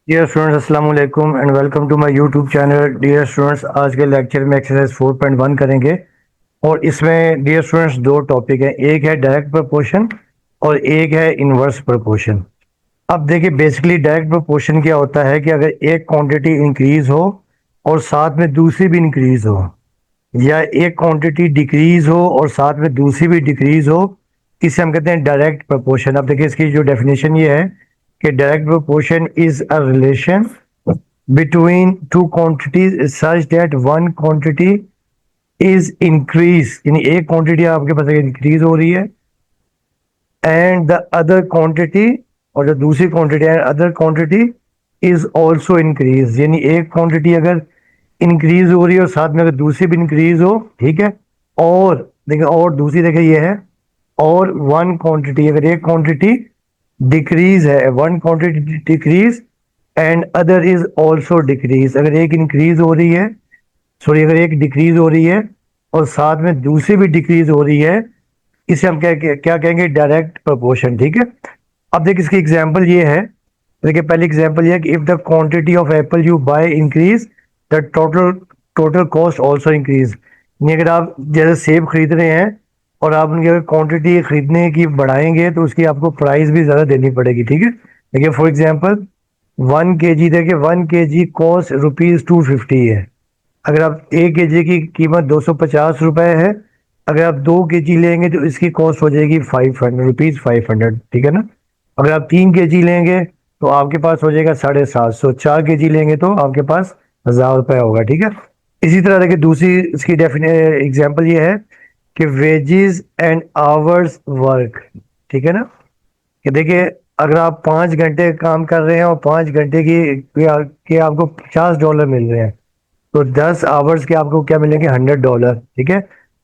Dear students अस्सलाम वालेकुम and welcome to my YouTube channel. Dear students, आज के लेक्चर में एक्सरसाइज 4.1 करेंगे और इसमें डियर स्टूडेंट्स दो टॉपिक हैं, एक है डायरेक्ट प्रोपोर्शन और एक है इनवर्स प्रोपोर्शन। अब देखिए बेसिकली डायरेक्ट प्रोपोर्शन क्या होता है कि अगर एक क्वांटिटी इंक्रीज हो और साथ में दूसरी भी इंक्रीज हो, या एक क्वांटिटी डिक्रीज हो और साथ में दूसरी भी डिक्रीज हो, इसे हम कहते हैं डायरेक्ट प्रोपोर्शन। अब देखिए इसकी जो डेफिनेशन ये है कि direct proportion is a relation between two quantities is such that one quantity is increase, यानी एक क्वांटिटी आपके पास इंक्रीज हो रही है एंड द अदर क्वांटिटी, और जो दूसरी क्वांटिटी है other quantity is also increase, यानी एक क्वांटिटी अगर इंक्रीज हो रही है और साथ में अगर दूसरी भी इंक्रीज हो, ठीक है। और देखिए और दूसरी देखिए ये है, और वन क्वांटिटी, अगर एक क्वांटिटी डिक्रीज है, one quantity decrease and other is also decrease, अगर एक इंक्रीज हो रही है, सॉरी अगर एक डिक्रीज हो रही है और साथ में दूसरी भी डिक्रीज हो रही है, इसे हम क्या कहेंगे, डायरेक्ट प्रोपोर्शन, ठीक है। अब देखिए इसकी एग्जांपल ये है, देखिए पहली एग्जांपल ये है कि if the quantity of Apple you by increase the total total cost also increase, यानी अगर आप जैसे सेब खरीद रहे हैं और आप उनकी अगर क्वांटिटी खरीदने की बढ़ाएंगे तो उसकी आपको प्राइस भी ज़्यादा देनी पड़ेगी, ठीक है। देखिए फॉर एग्जांपल 1 kg, देखिए 1 kg कॉस्ट ₹250 है। अगर आप 1 kg की कीमत ₹250 है, अगर आप 2 kg लेंगे तो इसकी कॉस्ट हो जाएगी ₹500, ठीक है ना। अगर आप 3 kg लेंगे तो आपके पास हो जाएगा 750, 4 kg लेंगे तो आपके पास ₹1000 होगा, ठीक है। इसी तरह देखिए दूसरी इसकी एग्जाम्पल ये है कि वेजेस एंड आवर्स वर्क, ठीक है ना। कि देखिए अगर आप 5 घंटे काम कर रहे हैं और 5 घंटे के आपको $50 मिल रहे हैं, तो 10 आवर्स के आपको क्या मिलेंगे, $100, ठीक है।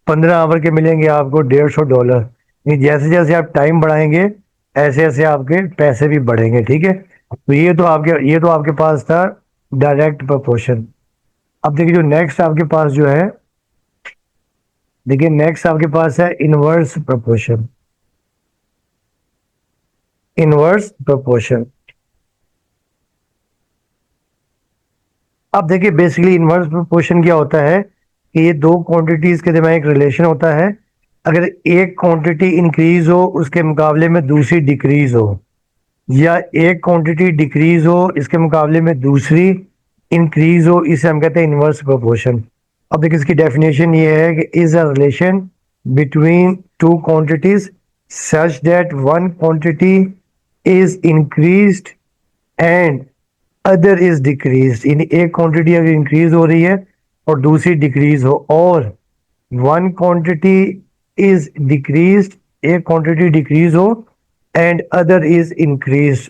15 आवर के मिलेंगे आपको $150। जैसे जैसे आप टाइम बढ़ाएंगे ऐसे ऐसे आपके पैसे भी बढ़ेंगे, ठीक है। तो ये तो आपके पास था डायरेक्ट प्रोपोर्शन। अब देखिए जो नेक्स्ट आपके पास जो है, देखिए नेक्स्ट आपके पास है इनवर्स प्रोपोर्शन। इनवर्स प्रोपोर्शन, अब देखिए बेसिकली इनवर्स प्रोपोर्शन क्या होता है कि ये दो क्वांटिटीज के दरमियान एक रिलेशन होता है। अगर एक क्वांटिटी इंक्रीज हो उसके मुकाबले में दूसरी डिक्रीज हो, या एक क्वांटिटी डिक्रीज हो इसके मुकाबले में दूसरी इंक्रीज हो, इसे हम कहते हैं इनवर्स प्रोपोर्शन। अब देखिए इसकी डेफिनेशन ये है कि is a relation between two quantities such that one quantity is increased and other is decrease, यानी एक क्वांटिटी अगर इंक्रीज हो रही है और दूसरी डिक्रीज हो, और वन क्वांटिटी इज डिक्रीज, एक क्वांटिटी डिक्रीज हो एंड अदर इज इंक्रीज,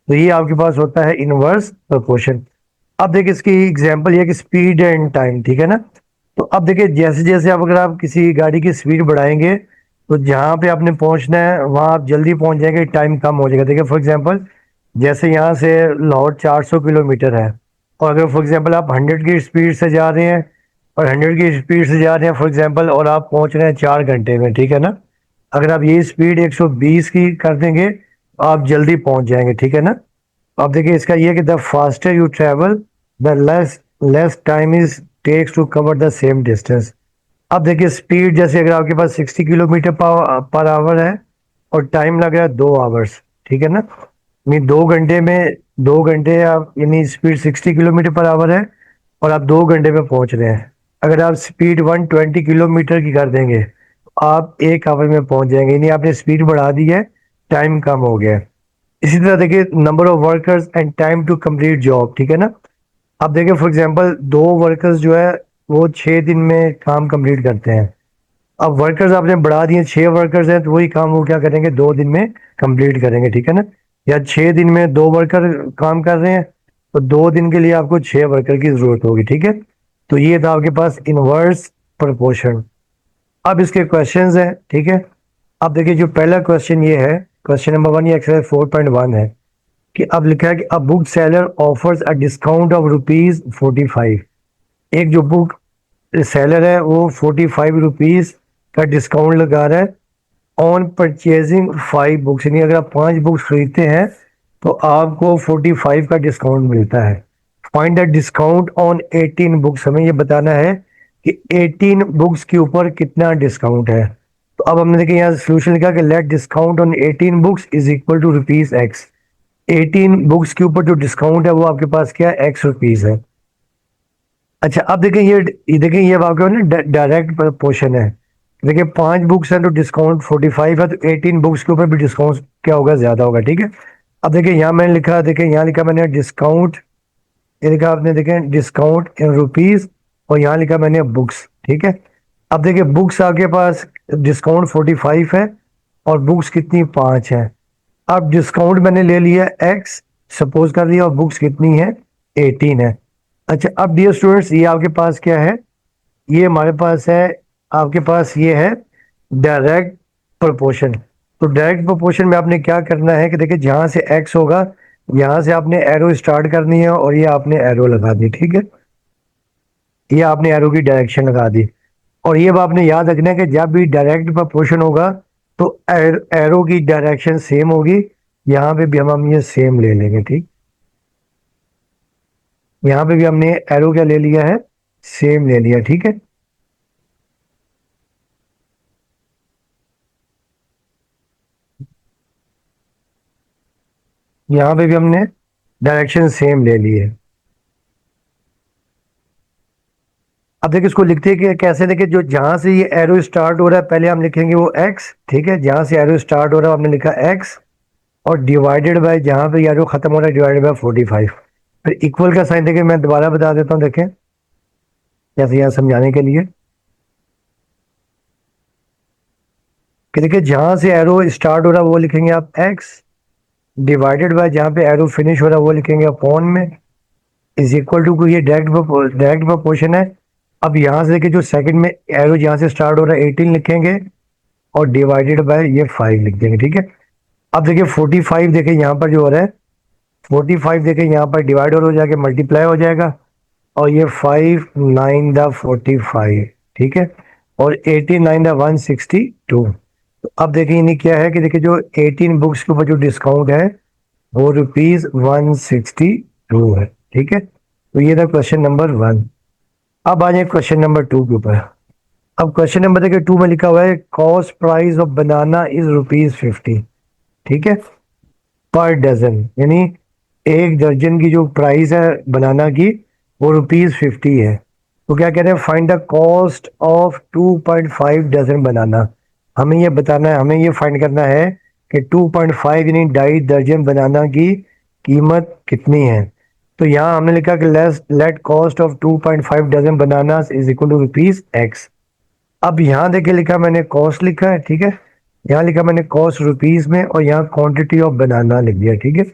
तो ये आपके पास होता है इनवर्स प्रोपोर्शन। अब देखिए इसकी एग्जांपल ये है कि स्पीड एंड टाइम, ठीक है ना। तो अब देखिए जैसे जैसे आप अगर आप किसी गाड़ी की स्पीड बढ़ाएंगे तो जहाँ पे आपने पहुंचना है वहां आप जल्दी पहुंच जाएंगे, टाइम कम हो जाएगा। देखिए फॉर एग्जांपल जैसे यहाँ से लाहौर 400 किलोमीटर है, और अगर फॉर एग्जांपल आप 100 की स्पीड से जा रहे हैं, और 100 की स्पीड से जा रहे हैं फॉर एग्जांपल, और आप पहुंच रहे हैं 4 घंटे में, ठीक है ना। अगर आप ये स्पीड 120 की कर देंगे तो आप जल्दी पहुंच जाएंगे, ठीक है ना। अब देखिए इसका ये है कि the faster you travel the less less time is takes to cover the same distance. अब देखिए स्पीड जैसे अगर आपके पास 60 किलोमीटर पर आवर है और टाइम लग रहा है 2 आवर्स, ठीक है ना। यानी 2 घंटे में 2 घंटे आप, यानी स्पीड 60 किलोमीटर पर आवर है और आप 2 घंटे में पहुंच रहे हैं। अगर आप स्पीड 120 किलोमीटर की कर देंगे तो आप 1 आवर में पहुंच जाएंगे, यानी आपने स्पीड बढ़ा दी है, टाइम कम हो गया है। इसी तरह देखिए number of workers and time to complete job, ठीक है ना। अब देखिए फॉर एग्जांपल 2 वर्कर्स जो है वो 6 दिन में काम कंप्लीट करते हैं। अब वर्कर्स आपने बढ़ा दिए, 6 वर्कर्स हैं तो वही काम वो क्या करेंगे, 2 दिन में कंप्लीट करेंगे, ठीक है ना। या 6 दिन में 2 वर्कर काम कर रहे हैं तो 2 दिन के लिए आपको 6 वर्कर की जरूरत होगी, ठीक है। तो ये था आपके पास इनवर्स प्रोपोर्शन। अब इसके क्वेश्चंस हैं, ठीक है। अब देखिए जो पहला क्वेश्चन ये है, क्वेश्चन नंबर 1, ये एक्सरसाइज 4.1 है कि अब लिखा है कि a book seller offers a discount of ₹45। एक जो बुक सेलर है वो ₹45 का डिस्काउंट लगा रहा है ऑन परचेजिंग 5 बुक्स, यानी अगर आप 5 बुक्स खरीदते हैं तो आपको 45 का डिस्काउंट मिलता है। Find the discount on 18 books, हमें ये बताना है कि 18 बुक्स के ऊपर कितना डिस्काउंट है। तो अब हमने देखिए यहाँ सोल्यूशन लिखा कि let discount on 18 books is equal to rupees X. 18 books के ऊपर जो डिस्काउंट है वो आपके पास क्या है, एक्स रुपीज है। अच्छा अब देखें ये देखें ये आपके ना डायरेक्ट पोर्शन है। देखिए 5 बुक्स हैं तो डिस्काउंट 45 है, तो 18 बुक्स के ऊपर भी डिस्काउंट क्या होगा, ज्यादा होगा, ठीक है। अब देखिए यहाँ मैंने लिखा, देखिए यहाँ लिखा मैंने डिस्काउंट, ये लिखा आपने देखें डिस्काउंट इन रुपीज, और यहाँ लिखा मैंने बुक्स, ठीक है। अब देखिए बुक्स आपके पास डिस्काउंट 45 है और बुक्स कितनी 5 है। अब डिस्काउंट मैंने ले लिया एक्स, सपोज कर लिया, और बुक्स कितनी है 18 है। अच्छा अब डियर स्टूडेंट्स ये आपके पास क्या है, ये हमारे पास है, आपके पास ये है डायरेक्ट प्रोपोर्शन। तो डायरेक्ट प्रोपोर्शन में आपने क्या करना है कि देखिए जहां से एक्स होगा यहाँ से आपने एरो स्टार्ट करनी है और ये आपने एरो लगा दी, ठीक है। ये आपने एरो की डायरेक्शन लगा दी। और ये आपने याद रखना है कि जब भी डायरेक्ट प्रोपोर्शन होगा तो एरो की डायरेक्शन सेम होगी। यहाँ पे भी हम ये सेम ले लेंगे, ठीक। यहाँ पे भी हमने एरो क्या ले लिया है, सेम ले लिया, ठीक है। यहाँ पे भी हमने डायरेक्शन सेम ले ली है। अब देखिए इसको लिखते हैं कि कैसे, देखिए जो जहां से ये एरो स्टार्ट हो रहा है पहले हम लिखेंगे वो एक्स, ठीक है। जहां से एरो स्टार्ट हो रहा है हमने लिखा एक्स, और डिवाइडेड बाय जहां पे एरो खत्म हो रहा है डिवाइडेड बाय 45। फिर इक्वल का साइन देखिए मैं दोबारा बता देता हूँ, देखें जैसे यहाँ समझाने के लिए कि देखिए जहां से एरो स्टार्ट हो रहा है वो लिखेंगे आप एक्स, डिवाइडेड बाय जहां पे एरो फिनिश हो रहा है वो लिखेंगे अपॉन में, इज इक्वल टू, ये डायरेक्ट प्रोपोर्शन है। अब यहाँ से देखिए जो सेकंड में एरो जहाँ से स्टार्ट हो रहा है 18 लिखेंगे और डिवाइडेड बाय ये 5 लिख देंगे, ठीक है। अब देखिए 45 देखिए यहाँ पर जो हो रहा है 45 देखिए यहाँ पर डिवाइड हो जाके मल्टीप्लाई हो जाएगा, और ये 5 9 द 45, ठीक है। और 18 9 द 162। तो अब देखिए इन्हें क्या है कि देखिए जो 18 बुक्स के ऊपर जो डिस्काउंट है वो रुपीज 162 है, ठीक है। तो ये था क्वेश्चन नंबर 1। अब आ जाए क्वेश्चन नंबर 2 के ऊपर। अब क्वेश्चन नंबर देखिए 2 में लिखा हुआ है cost price of banana is rupees 50, ठीक है, पर डजन, यानी एक दर्जन की जो प्राइस है बनाना की वो रुपीज 50 है। तो क्या कह रहे हैं, find the cost of 2.5 dozen banana. हमें ये बताना है, हमें ये फाइंड करना है कि 2.5 यानी 2.5 दर्जन बनाना की कीमत कितनी है। तो यहाँ हमने लिखा कि let cost of 2.5 dozen banana is equal to rupees X. अब यहाँ देखिए लिखा मैंने कॉस्ट लिखा है, ठीक है। यहाँ लिखा मैंने कॉस्ट रुपीज में, और यहाँ क्वांटिटी ऑफ बनाना लिख दिया, ठीक है।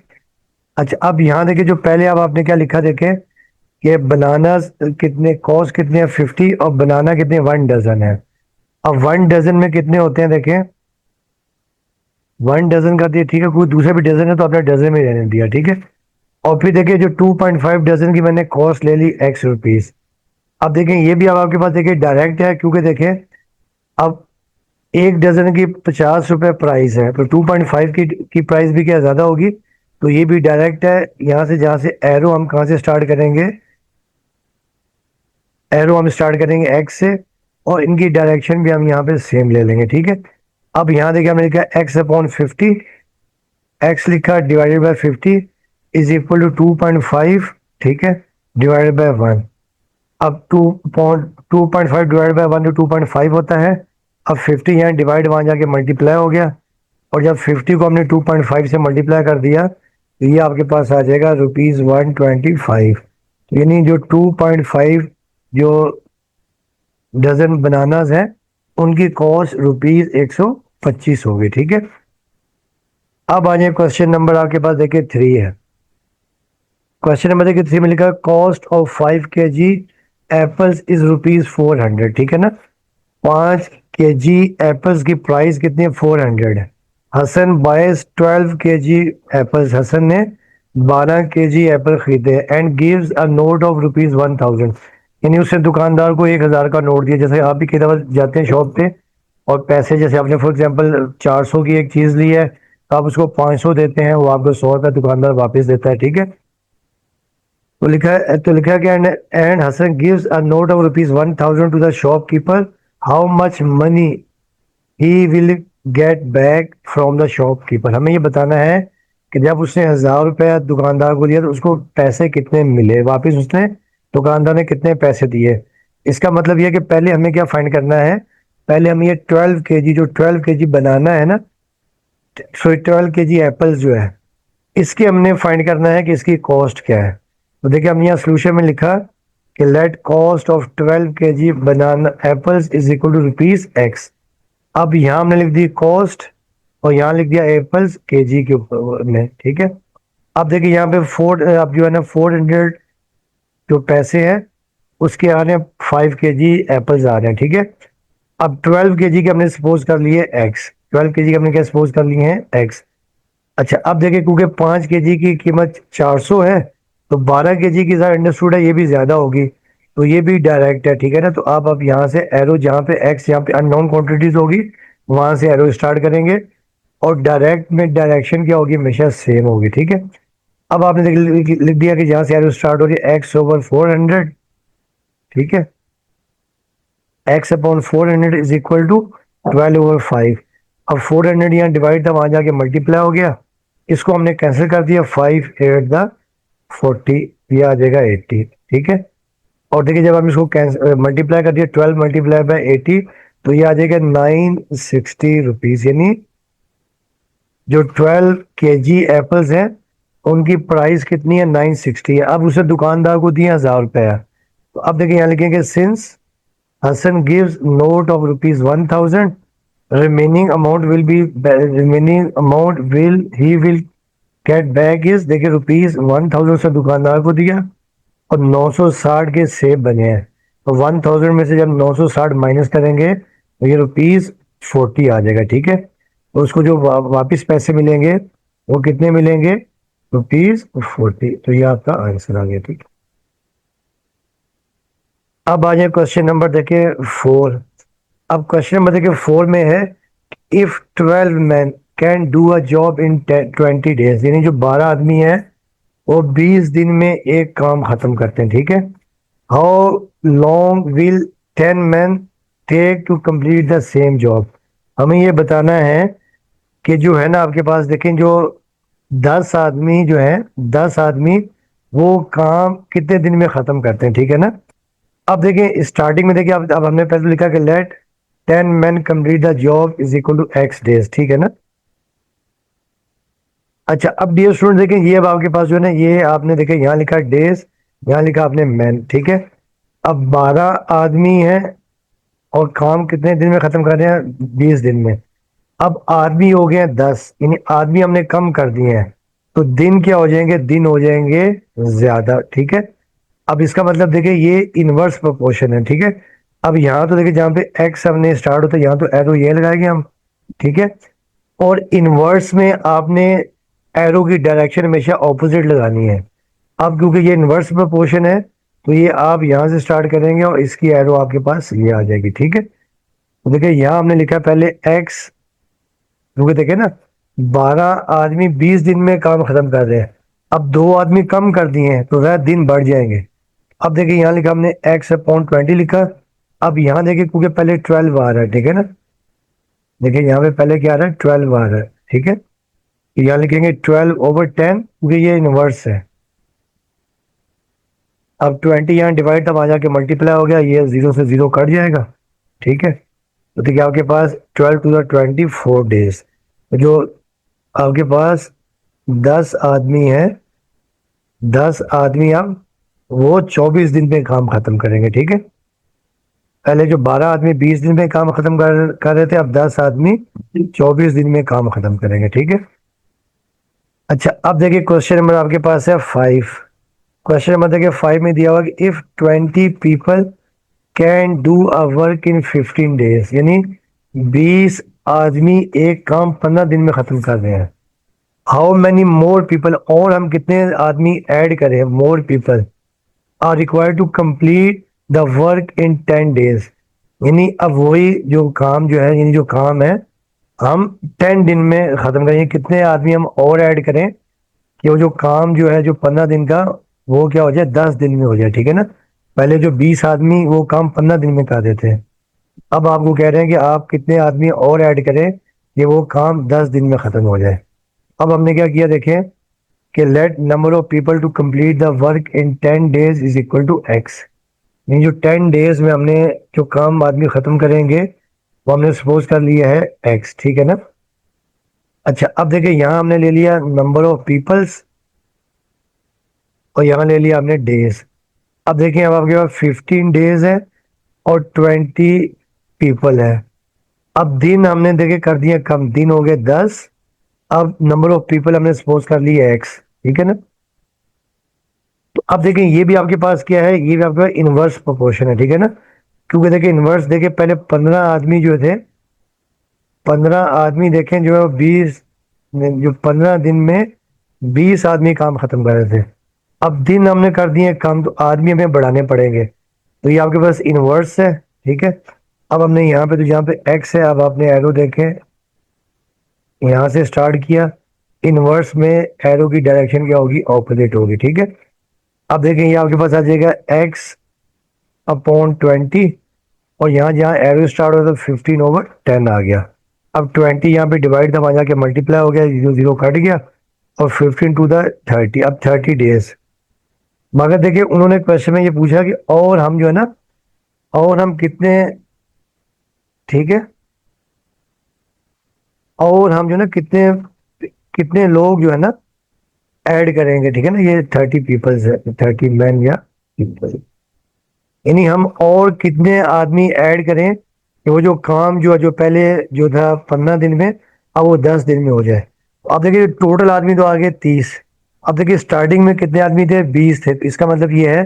अच्छा अब यहाँ देखिए जो पहले अब आपने क्या लिखा देखे कि बनाना कितने, कॉस्ट कितने हैं 50 और बनाना कितने 1 डजन है। अब 1 डजन में कितने होते हैं देखें, 1 डजन का दिया, ठीक है, कोई दूसरा भी डजन है तो आपने डजन में रहने दिया, ठीक है। और फिर देखिए जो 2.5 डजन की मैंने कॉस्ट ले ली एक्स रुपीज। अब देखें ये भी अब आपके पास देखिए डायरेक्ट है, क्योंकि देखें अब 1 डजन की 50 रुपए प्राइस है तो 2.5 की प्राइस भी क्या ज्यादा होगी। तो ये भी डायरेक्ट है, यहाँ से जहाँ से एरो हम कहाँ से स्टार्ट करेंगे, एरो हम स्टार्ट करेंगे एक्स से, और इनकी डायरेक्शन भी हम यहाँ पे सेम ले लेंगे, ठीक है। अब यहाँ देखिए हमने लिखा x/50, एक्स लिखा divided by 50 is equal to 2.5, ठीक है, डिवाइडेड बाय 1। अब 2.5 डिवाइड बाय 1 तो 2.5 होता है। अब 50 यहाँ डिवाइड वहाँ जाके मल्टीप्लाई हो गया, और जब 50 को हमने 2.5 से मल्टीप्लाई कर दिया तो ये आपके पास आ जाएगा रुपीज 125। तो यानी जो 2.5 जो डजन बनानास है उनकी कॉस्ट रुपीज 125 होगी, ठीक है। अब आ जाए क्वेश्चन नंबर आपके पास देखिए 3 है। क्वेश्चन नंबर देखिए 3 में लिखा है cost of 5 kg apples is rupees 400, ठीक है ना। 5 kg एप्पल्स की प्राइस कितनी है 400 है। Hasan buys 12 kg apples, Hasan ने 12 kg एप्पल खरीदे and gives a note of rupees 1000, यानी उसने दुकानदार को 1000 का नोट दिया। जैसे आप भी कई दफा जाते हैं शॉप पे और पैसे, जैसे आपने फॉर एग्जांपल 400 की एक चीज ली है, आप उसको 500 देते हैं, वो आपको 100 रुपया दुकानदार वापस देता है, ठीक है। तो लिखा है कि and Hasan gives a note of ₹1000 to the shopkeeper, how much money he will get back from the shopkeeper. हमें ये बताना है कि जब उसने 1000 रुपया दुकानदार को दिया तो उसको पैसे कितने मिले वापिस, उसने दुकानदार ने कितने पैसे दिए। इसका मतलब यह है कि पहले हमें क्या फाइंड करना है, पहले हमें ये 12 kg, जो 12 kg बनाना है ना, सो 12 kg एप्पल्स जो है, इसके हमने फाइंड करना है कि इसकी कॉस्ट क्या है। तो देखिए हमने यहाँ सोल्यूशन में लिखा कि let cost of 12 kg banana apples is equal to ₹X। अब यहाँ हमने लिख दी कॉस्ट और यहाँ लिख दिया एप्पल्स केजी के ऊपर में, ठीक है। अब देखिए यहाँ पे अब जो है ना 400 जो पैसे हैं उसके आ रहे हैं 5 kg एप्पल्स आ रहे हैं, ठीक है। अब 12 kg के हमने सपोज कर लिए एक्स, 12 kg के हमने क्या सपोज कर लिए हैं एक्स। अच्छा अब देखिए क्योंकि 5 kg की कीमत 400 है तो 12 kg की ज़्यादा अंडरस्टूड है, ये भी ज़्यादा होगी, तो ये भी डायरेक्ट है, ठीक है ना। तो आप अब यहाँ से एरो जहाँ पे एक्स, यहाँ पे अननोन क्वांटिटीज होगी वहां से एरो स्टार्ट करेंगे और डायरेक्ट में डायरेक्शन क्या होगी, हमेशा सेम होगी, ठीक है। अब आपने लिख दिया कि जहाँ से एरो स्टार्ट हो रही है X/400, ठीक है। X/400 is equal to 12/5। अब 400 यहाँ डिवाइड था, वहां जाके मल्टीप्लाई हो गया, इसको हमने कैंसिल कर दिया, 5 8 40, ये आ जाएगा 80, ठीक है। और देखिए जब हम इसको मल्टीप्लाई कर दिया 12 मल्टीप्लाई बाय 80 तो ये आ जाएगा ₹960, यानी जो 12 kg एप्पल्स हैं उनकी प्राइस कितनी है, 960 है। अब उसे दुकानदार को दिया 1000 रुपया। तो अब देखिए यहाँ लिखेंगे since Hasan gives note of ₹1000, remaining amount will get back is, देखिए ₹1000 से दुकानदार को दिया और 960 के सेब बने हैं, तो 1000 में से जब 960 माइनस करेंगे तो ये ₹40 आ जाएगा, ठीक है। तो उसको जो वापिस पैसे मिलेंगे वो कितने मिलेंगे, ₹40। तो ये आपका आंसर आ गया, ठीक। अब आ जाए क्वेश्चन नंबर देखिए 4। अब क्वेश्चन नंबर देखिए 4 में है if 12 man can do a job in 20 days, यानी जो 12 आदमी है वो 20 दिन में एक काम खत्म करते हैं, ठीक है। How long will 10 man take to complete the same job. हमें ये बताना है कि जो है ना आपके पास देखें, जो 10 आदमी जो है, 10 आदमी वो काम कितने दिन में खत्म करते हैं, ठीक है ना। अब देखिए स्टार्टिंग में देखिए, अब हमने पहले लिखा कि let 10 man complete the job is equal to X days, ठीक है ना। अच्छा अब डियर स्टूडेंट देखें, ये अब आपके पास जो है ना, ये आपने देखे यहाँ लिखा डेज, यहाँ लिखा आपने मैन, ठीक है। अब 12 आदमी हैं और काम कितने दिन में खत्म कर रहे हैं, 20 दिन में। अब आदमी हो गए हैं 10, यानी आदमी हमने कम कर दिए हैं, तो दिन क्या हो जाएंगे, दिन हो जाएंगे ज्यादा, ठीक है। अब इसका मतलब देखिए ये इनवर्स प्रोपोर्शन है, ठीक है। अब यहाँ तो देखिए जहाँ पे एक्स हमने स्टार्ट होता है यहाँ तो एरो ये लगाएंगे हम, ठीक है। और इनवर्स में आपने एरो की डायरेक्शन हमेशा ऑपोजिट लगानी है। अब क्योंकि ये इनवर्स प्रोपोर्शन है तो ये आप यहाँ से स्टार्ट करेंगे और इसकी एरो आपके पास ये आ जाएगी, ठीक है। तो देखिए यहाँ हमने लिखा पहले एक्स, क्योंकि देखिए ना 12 आदमी 20 दिन में काम खत्म कर रहे हैं, अब 2 आदमी कम कर दिए हैं तो वह दिन बढ़ जाएंगे। अब देखिए यहाँ लिखा हमने X/20 लिखा। अब यहाँ देखिए क्योंकि पहले 12 आ रहा है, ठीक है ना, देखिए यहाँ पे पहले क्या आ रहा है, 12 आ रहा है, ठीक है। तो यहाँ लिखेंगे 12/10 क्योंकि ये इनवर्स है। अब 20 यहाँ डिवाइड, तब आ जाके मल्टीप्लाई हो गया, ये 0 से 0 कट जाएगा, ठीक है। तो देखिए आपके पास 12 to the 24 डेज, जो आपके पास 10 आदमी है, 10 आदमी अब वो 24 दिन में काम खत्म करेंगे, ठीक है। पहले जो 12 आदमी 20 दिन में काम खत्म कर रहे थे, अब 10 आदमी 24 दिन में काम खत्म करेंगे, ठीक है। अच्छा अब देखिए क्वेश्चन नंबर आपके पास है 5। क्वेश्चन नंबर देखिए 5 में दिया हुआ कि if 20 people can do a work in 15 days, यानी 20 आदमी एक काम 15 दिन में खत्म कर रहे हैं। हाउ मैनी मोर पीपल, और हम कितने आदमी ऐड करें, more people are required to complete the work in 10 days, यानी अब वही जो काम जो है, यानी जो काम है हम 10 दिन में खत्म करेंगे। कितने आदमी हम और ऐड करें कि वो जो काम जो है जो 15 दिन का, वो क्या हो जाए 10 दिन में हो जाए, ठीक है ना। पहले जो 20 आदमी वो काम 15 दिन में कर देते हैं, अब आपको कह रहे हैं कि आप कितने आदमी और ऐड करें कि वो काम 10 दिन में खत्म हो जाए। अब हमने क्या किया देखें कि let number of people to complete the work in 10 days is equal to X. यानी जो 10 days में हमने जो काम आदमी खत्म करेंगे वो हमने सपोज कर लिया है एक्स, ठीक है ना। अच्छा, अब देखिए यहाँ हमने ले लिया नंबर ऑफ पीपल्स और यहाँ ले लिया हमने डेज। अब देखिए अब आपके पास 15 days है और 20 पीपल है। अब दिन हमने देखे कर दिए कम, दिन हो गए 10। अब नंबर ऑफ पीपल हमने सपोज कर लिया एक्स, ठीक है ना। तो अब देखें ये भी आपके पास क्या है, ये भी आपके पास इनवर्स प्रोपोर्शन है, ठीक है ना। क्योंकि देखिए इनवर्स देखे पहले 15 आदमी जो थे, 15 आदमी देखें जो है 20, जो 15 दिन में 20 आदमी काम खत्म कर रहे थे। अब दिन हमने कर दिए कम, तो आदमी हमें बढ़ाने पड़ेंगे। तो ये आपके पास इनवर्स है, ठीक है। अब हमने यहाँ पे, तो यहाँ पे एक्स है, अब आपने एरो देखें यहाँ से स्टार्ट किया। इनवर्स में एरो की डायरेक्शन क्या होगी, ऑपोजिट होगी, ठीक है। अब देखें ये आपके पास आ जाएगा एक्स अपॉन 20, और यहाँ जहाँ एरो स्टार्ट हो तो 15/10 आ गया। अब 20 यहाँ पे डिवाइड था, वहाँ जाके मल्टीप्लाई हो गया, जीरो जीरो कट गया, और 15 टू द 30, अब 30 days। मगर देखिए उन्होंने क्वेश्चन में ये पूछा कि और हम जो है ना, और हम कितने, ठीक है, और हम जो है ना कितने कितने लोग जो है ना ऐड करेंगे, ठीक है ना। ये 30 पीपल्स है, 30 मैन या पीपल, यानी हम और कितने आदमी ऐड करें कि वो जो काम जो है जो पहले जो था 15 दिन में, अब वो 10 दिन में हो जाए। तो अब देखिए टोटल आदमी तो आ गए 30। अब देखिए स्टार्टिंग में कितने आदमी थे, 20 थे। तो इसका मतलब ये है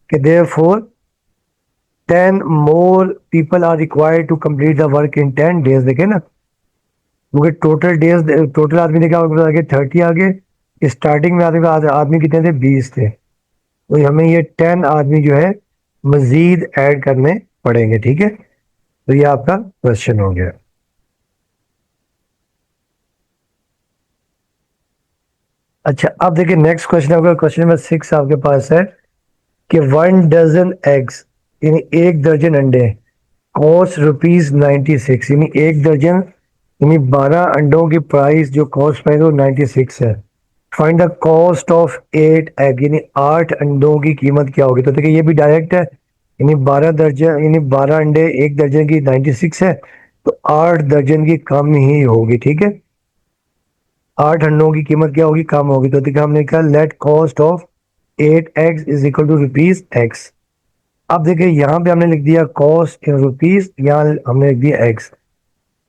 कि therefore 10 more people are required to complete the work in 10 days, देखे ना। क्योंकि टोटल डेज, टोटल आदमी देखा आगे 30 आ गए, स्टार्टिंग में आदमी कितने थे, 20 थे। तो हमें ये 10 आदमी जो है मजीद ऐड करने पड़ेंगे, ठीक है। तो ये आपका क्वेश्चन हो गया। अच्छा, अब देखिए नेक्स्ट क्वेश्चन आपका, क्वेश्चन नंबर 6 आपके पास है कि 1 डजन एग्स, यानी 1 दर्जन अंडे, कॉस्ट ₹96, यानी 1 दर्जन यानी 12 अंडों की प्राइस जो कॉस्ट प्राइस वो 96 है। Find the cost of 8 egg, यानी 8 अंडों की कीमत क्या होगी। तो देखिए ये भी डायरेक्ट है, यानी 12 दर्जन यानी 12 अंडे 1 दर्जन की 96 है, तो 8 दर्जन की कम ही होगी, ठीक है। 8 अंडों की कीमत क्या होगी, कम होगी। तो देखिए हमने कहा let cost of 8 eggs is equal to ₹x। अब देखिए यहाँ पे हमने लिख दिया कॉस्ट इन रुपीज, यहाँ हमने लिख दिया एक्स।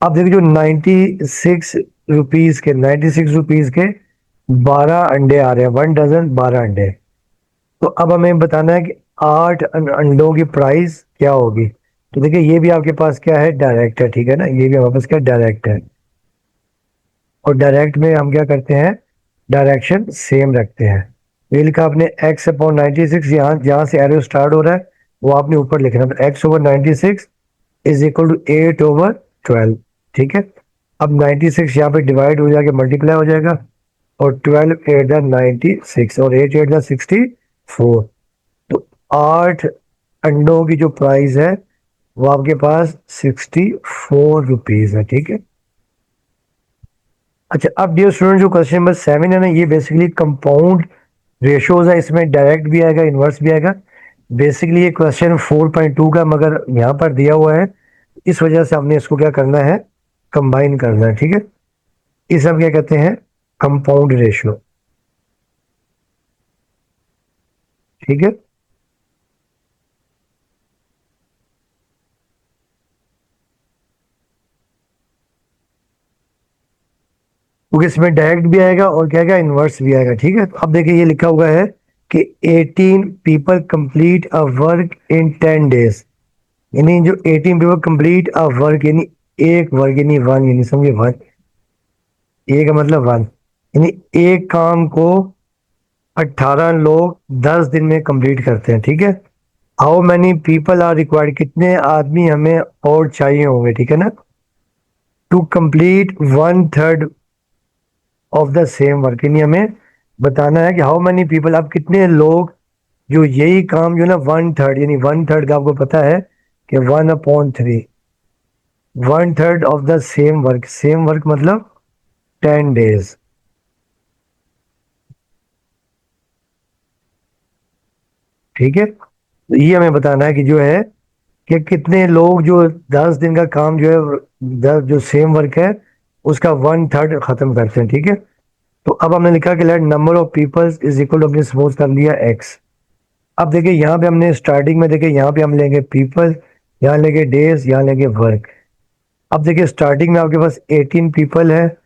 अब देखिए जो 96 रुपीज के 12 अंडे आ रहे हैं, 1 डजन 12 अंडे। तो अब हमें बताना है कि 8 अंडों की प्राइस क्या होगी। तो देखिए ये भी आपके पास क्या है, डायरेक्ट है, ठीक है ना। ये भी हमारे पास क्या डायरेक्ट है, और डायरेक्ट में हम क्या करते हैं, डायरेक्शन सेम रखते हैं। ये लिखा आपने एक्स अपॉन 96, यहाँ जहाँ से एरो स्टार्ट हो रहा है वो आपने ऊपर लिखना है। तो x/96 इज इक्वल टू 8/12, ठीक है। अब 96 यहाँ पे डिवाइड हो जाएगा, मल्टीप्लाई हो जाएगा, और 12 8 96 और 8 8 64। तो 8 अंडों की जो प्राइस है वो आपके पास ₹64 है, ठीक है। अच्छा, अब डियर स्टूडेंट जो क्वेश्चन नंबर 7 है ना, ये बेसिकली कंपाउंड रेशोज है, इसमें डायरेक्ट भी आएगा इनवर्स भी आएगा। बेसिकली ये क्वेश्चन 4.2 का मगर यहाँ पर दिया हुआ है, इस वजह से हमने इसको क्या करना है, कंबाइन करना है, ठीक है। इसे हम क्या कहते हैं, कंपाउंड रेशियो, ठीक है। क्योंकि इसमें डायरेक्ट भी आएगा और क्या आएगा, इनवर्स भी आएगा, ठीक है। तो अब देखिए ये लिखा हुआ है कि 18 people complete a work in 10 days, यानी जो 18 पीपल कंप्लीट अ वर्क, यानी एक वर्क, यानी वन, यानी समझे वन, एक का मतलब वन, यानी एक काम को 18 लोग 10 दिन में कंप्लीट करते हैं, ठीक है। How many people are required, कितने आदमी हमें और चाहिए होंगे, ठीक है ना। To complete one third of the same work, यानी हमें बताना है कि हाउ मेनी पीपल, आप कितने लोग जो यही काम जो ना वन थर्ड, यानी वन थर्ड का आपको पता है कि 1/3, one third of the same work, same work मतलब 10 days। ठीक है, तो ये हमें बताना है कि जो है कि कितने लोग जो 10 दिन का काम जो है, जो सेम वर्क है उसका वन थर्ड खत्म करते हैं। ठीक है, तो अब हमने लिखा कि let number of peoples is equal to, हमने सपोज कर लिया एक्स। अब देखिए यहाँ पे हमने स्टार्टिंग में देखिए यहाँ पे हम लेंगे पीपल, यहाँ लेंगे डेज, यहाँ लेंगे वर्क। अब देखिए स्टार्टिंग में आपके पास 18 पीपल है,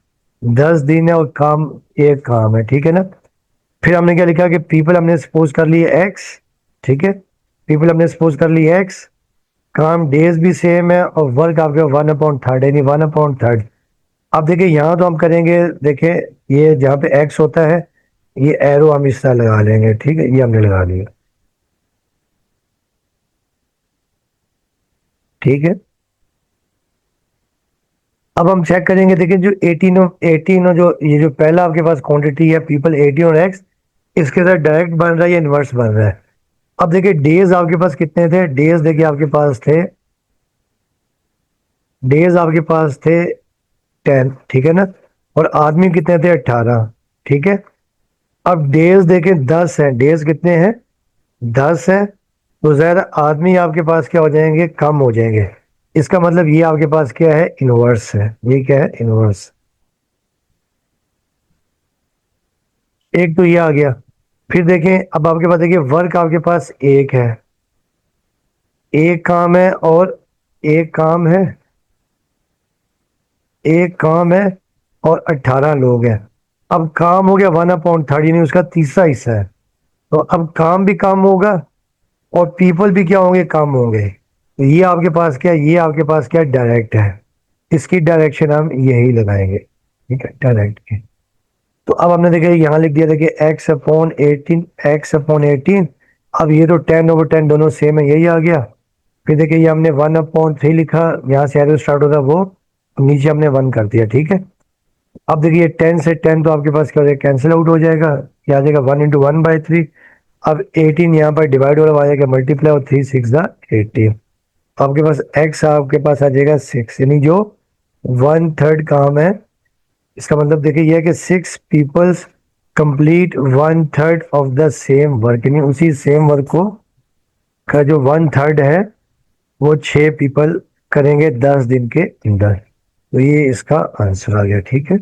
10 दिन है और काम एक काम है। ठीक है ना, फिर हमने क्या लिखा कि पीपल हमने सपोज कर लिए एक्स। ठीक है, पीपल हमने सपोज कर लिए एक्स, काम डेज भी सेम है और वर्क आपके 1/3 यानी 1/3। अब देखिए यहाँ तो हम करेंगे, देखिए ये जहाँ पे एक्स होता है ये एरो हम इस तरह लगा लेंगे। ठीक है, ये हमने लगा लिया। ठीक है, अब हम चेक करेंगे, देखिए जो 18 और जो ये जो पहला आपके पास क्वांटिटी है पीपल 18 और एक्स, इसके साथ डायरेक्ट बन रहा है या इनवर्स बन रहा है। अब देखिए डेज आपके पास कितने थे, डेज देखिए आपके पास थे, डेज आपके पास थे 10। ठीक है ना, और आदमी कितने थे 18। ठीक है, अब डेज देखें 10 है, डेज कितने हैं 10 है, तो ज़्यादा आदमी आपके पास क्या हो जाएंगे, कम हो जाएंगे। इसका मतलब ये आपके पास क्या है, इनवर्स है। ये क्या है, इनवर्स। एक तो ये आ गया। फिर देखें, अब आपके पास देखिए वर्क आपके पास एक है, एक काम है और एक काम है, एक काम है और 18 लोग हैं। अब काम हो गया 1/3 यानी उसका तीसरा हिस्सा है, तो अब काम भी कम होगा और पीपल भी क्या होंगे, कम होंगे। तो ये आपके पास क्या है, ये आपके पास क्या डायरेक्ट है, इसकी डायरेक्शन हम यही लगाएंगे। ठीक है, डायरेक्ट के। तो अब हमने देखिए यहाँ लिख दिया, देखिए x/18, x/18। अब ये तो 10/10 दोनों सेम है, यही आ गया। फिर देखिए ये हमने 1/3 लिखा, यहाँ से एरो स्टार्ट होता वो, नीचे हमने 1 कर दिया। ठीक है, अब देखिए 10 से 10 तो आपके पास क्या हो जाएगा, कैंसिल आउट हो जाएगा, क्या आ जाएगा 1 × 1/3। अब 18 यहाँ पर डिवाइड हो रहा है, मल्टीप्लाई, और 3 × 6 = 18। आपके पास x आपके पास आ जाएगा 6, यानी जो वन थर्ड काम है। इसका मतलब देखिए यह है कि 6 peoples complete one third of the same work, यानी उसी सेम वर्क को का जो वन थर्ड है वो 6 पीपल करेंगे 10 दिन के अंदर। तो ये इसका आंसर आ गया। ठीक है,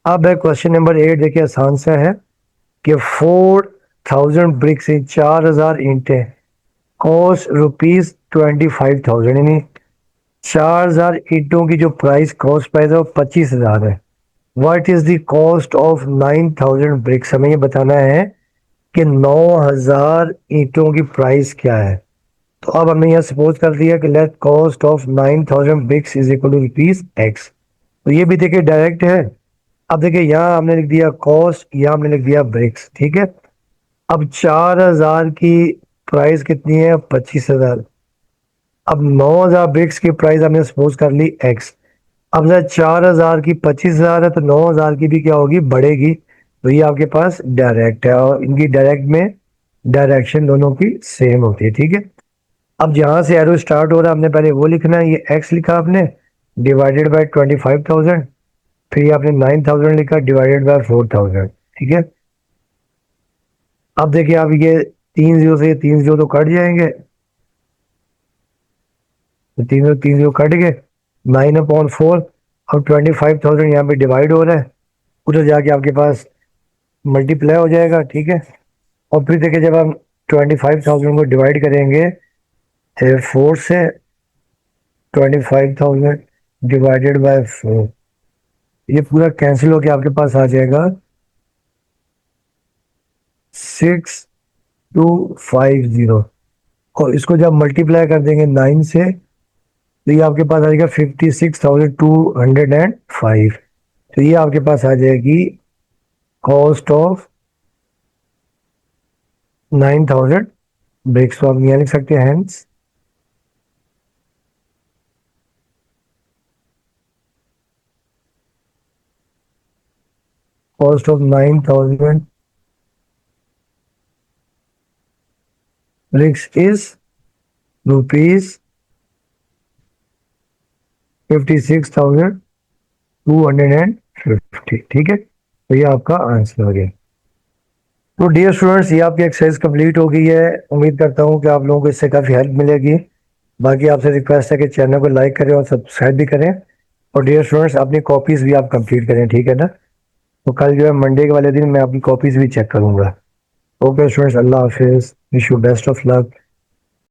अब है क्वेश्चन नंबर 8। देखिए आसान सा है कि 4000 ब्रिक्स, 4000 ईंटें, कॉस्ट ₹25,000, यानी 4000 ईंटों की जो कॉस्ट प्राइस है वो 25,000 है। What is the cost of 9000 bricks, हमें ये बताना है कि 9000 ईंटों की प्राइस क्या है। तो अब हमने यहाँ सपोज कर दिया कि let cost of 9000 bricks is equal to rupees X. तो ये भी देखिए डायरेक्ट है। अब देखिए यहाँ हमने लिख दिया कॉस्ट, यहाँ हमने लिख दिया ब्रिक्स। ठीक है, अब 4000 की प्राइस कितनी है, 25,000। अब 9000 ब्रिक्स की प्राइस हमने सपोज कर ली एक्स। अब जरा 4000 की 25,000 है, तो 9000 की भी क्या होगी, बढ़ेगी। तो ये आपके पास डायरेक्ट है और इनकी डायरेक्ट में डायरेक्शन दोनों की सेम होती है। ठीक है, अब जहां से एरो स्टार्ट हो रहा है हमने पहले वो लिखना है, ये एक्स लिखा आपने डिवाइडेड बाय 25,000। फिर ये आपने 9000 लिखा डिवाइडेड बाय 4000। ठीक है, अब देखिए अब ये 3 जीरो से 3 जीरो तो कट जाएंगे, तो 3 जीरो कट गए, 9/4। अब 25,000 यहाँ पे डिवाइड हो रहा है, उधर जाके आपके पास मल्टीप्लाई हो जाएगा। ठीक है, और फिर देखिए जब हम 25,000 को डिवाइड करेंगे 4 से, 25,000 डिवाइडेड बाय 4, ये पूरा कैंसिल होके आपके पास आ जाएगा 6250। और इसको जब मल्टीप्लाई कर देंगे 9 से, तो ये आपके पास आ जाएगा 56,205। तो ये आपके पास आ जाएगी कॉस्ट ऑफ 9000 ब्रिक्स। तो आप यहाँ लिख सकते हैं, hence cost of 9,000 bricks is rupees 56,250। ठीक है, तो ये आपका आंसर हो गया। तो डियर स्टूडेंट्स, ये आपकी एक्सरसाइज कंप्लीट हो गई है। उम्मीद करता हूँ कि आप लोगों को इससे काफ़ी हेल्प मिलेगी। बाकी आपसे रिक्वेस्ट है कि चैनल को लाइक करें और सब्सक्राइब भी करें। और डियर स्टूडेंट्स, अपनी कॉपीज़ भी आप कंप्लीट करें, ठीक है ना। तो कल जो है मंडे के वाले दिन मैं आपकी कॉपीज़ भी चेक करूँगा। ओके स्टूडेंट्स, अल्लाह हाफिज़, wish you best of luck.